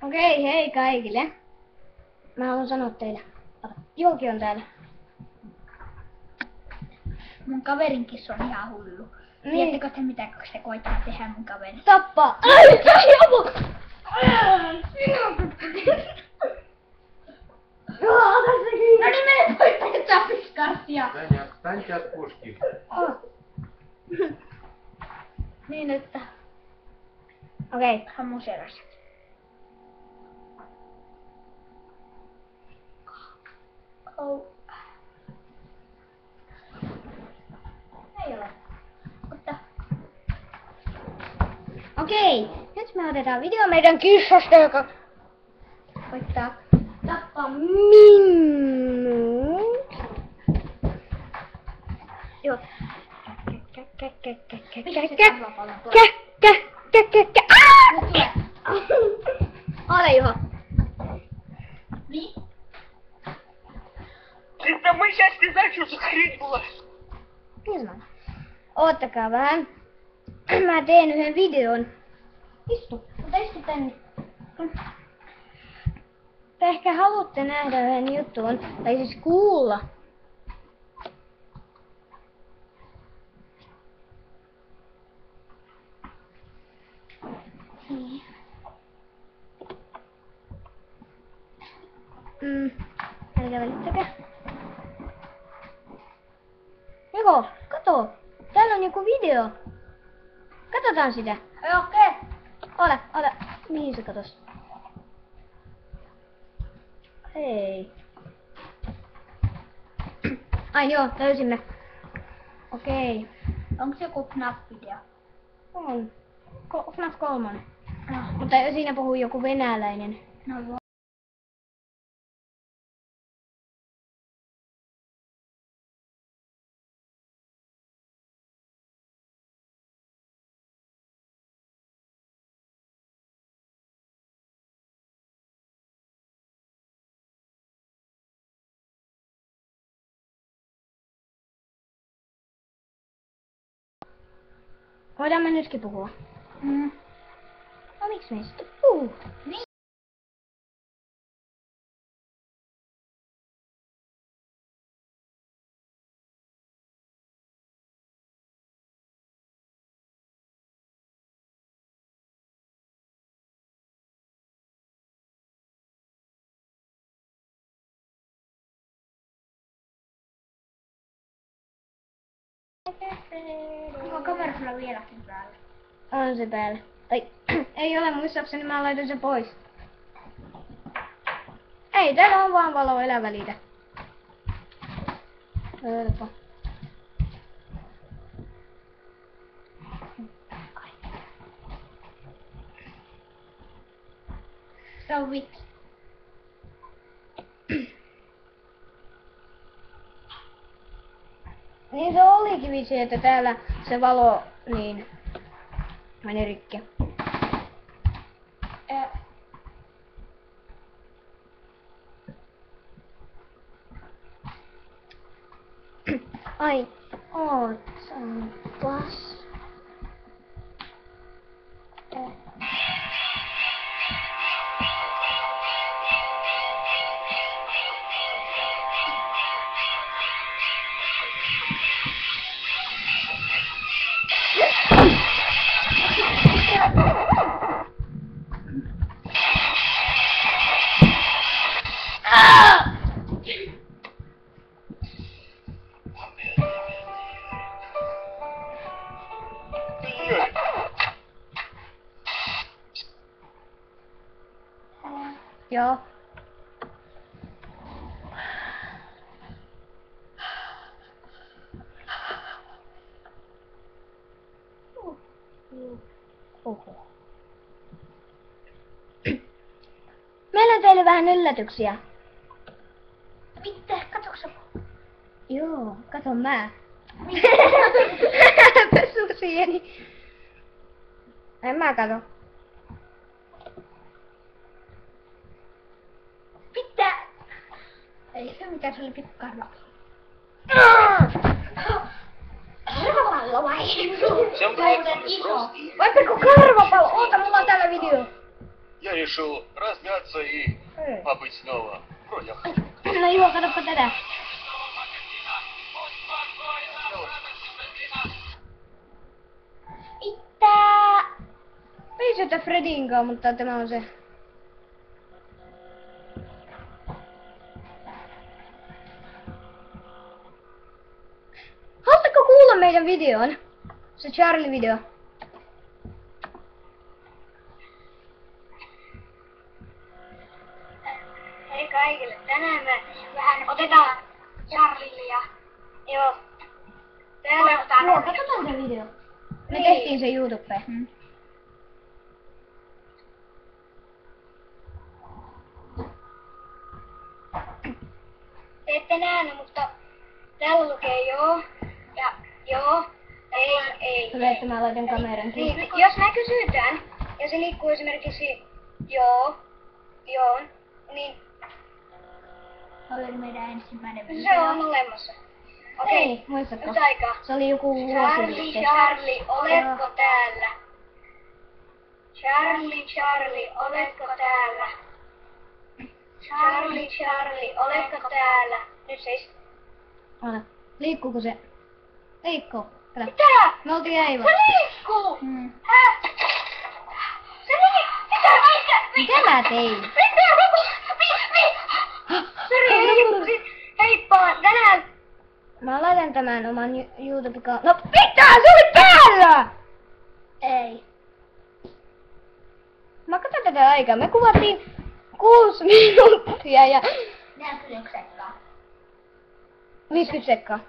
Okei, hei kaikille. Mä haluan sanoa teille. Jouki on täällä. Mun kaverinkin on ihan hullu. Niin. Tiedättekö te mitä se koittaa tehdä mun kaveri? Tappaa! Ai, joku! No niin, mene pois tästä piskarsia. Tän jät kuski. Niin että... Okei. Hän mun selässä. Ei ole. Mutta... Okei, nyt me otetaan video meidän kissasta, joka koittaa tappaa minut. Joo. Ole Juho. Niin. Sitten mun sesti väksys kriipulla. Ilman. Oottakaa vähän. Mä teen yhden videon. Istu. Mutta istu tänne. Te ehkä haluatte nähdä yhden jutun. Tai siis kuulla. Älkää välittäkää. Joko, kato. Täällä on joku video. Katsotaan sitä. Okei. Ole. Mihin se katos? Hei. Ai joo, löysimme. Okei. Onko se joku FNAF-video? On. FNAF 3. No. Mutta siinä puhuu joku venäläinen. No joo. Voidaan me nytkin puhua. No miksi me sitten puhuu? Niin. Onko kamera sulla vieläkin päällä? On se päällä. Tai ei ole, muistaakseni mä laitan sen pois. Ei, täällä on vaan valo, elä välitä. Helppo. Se on vitsi. Niin se olikin vitsi, että täällä se valo niin meni rikki. Ai, oot pas. Joo. Oho. Meillä on teille vähän yllätyksiä. Mitä? Katoksa? Joo, kato mä. Susieni. En mä kato. Mitä? Ei se mitään, se oli pikku karva. Karvapallo vai? Se on Kauhean iso. Vai pikku karvapallo? Oota, mulla on täällä video. я решил размяться и побыть снова в ролях. No joo, katsoppa tätä. Mitä? Ei syötä Fredinkaan, mutta tämä on se. Haluatko kuulla meidän videon? Se Charlie-video. Hei kaikille, tänään me vähän otetaan Charlille ja joo. Täällä otetaan Joo, katsotaan se video. Me Niin. tehtiin se YouTubeen. Te ette nähnyt, mutta täällä lukee joo ja joo, ei. Hyvä, että mä laitan kameran kiinni. Niin, jos me kysytään ja se liikkuu esimerkiksi joo, niin Oli meidän ensimmäinen se on olemassa. Okei, Ei, muistatko? nyt aikaa. Se oli joku vuosi Charlie, sitten. Charlie, oletko täällä? Charlie, Charlie, oletko täällä? Charlie, Charlie, oletko täällä? Nyt siis. Ota. Liikkuuko se? Liikkuu. Kato. Mitä? Me oltiin Eivassa. Se liikkuu! Mm. Häh? Se liikkuu! Mitä mä tein? Heippa, tänään! Mä laitan tämän oman YouTube-kanavaan. No mitä? Se oli täällä! Ei. Mä katson tätä aikaa. Me kuvattiin 6 minuuttia ja 49 sekkaa. 50 sekkaa.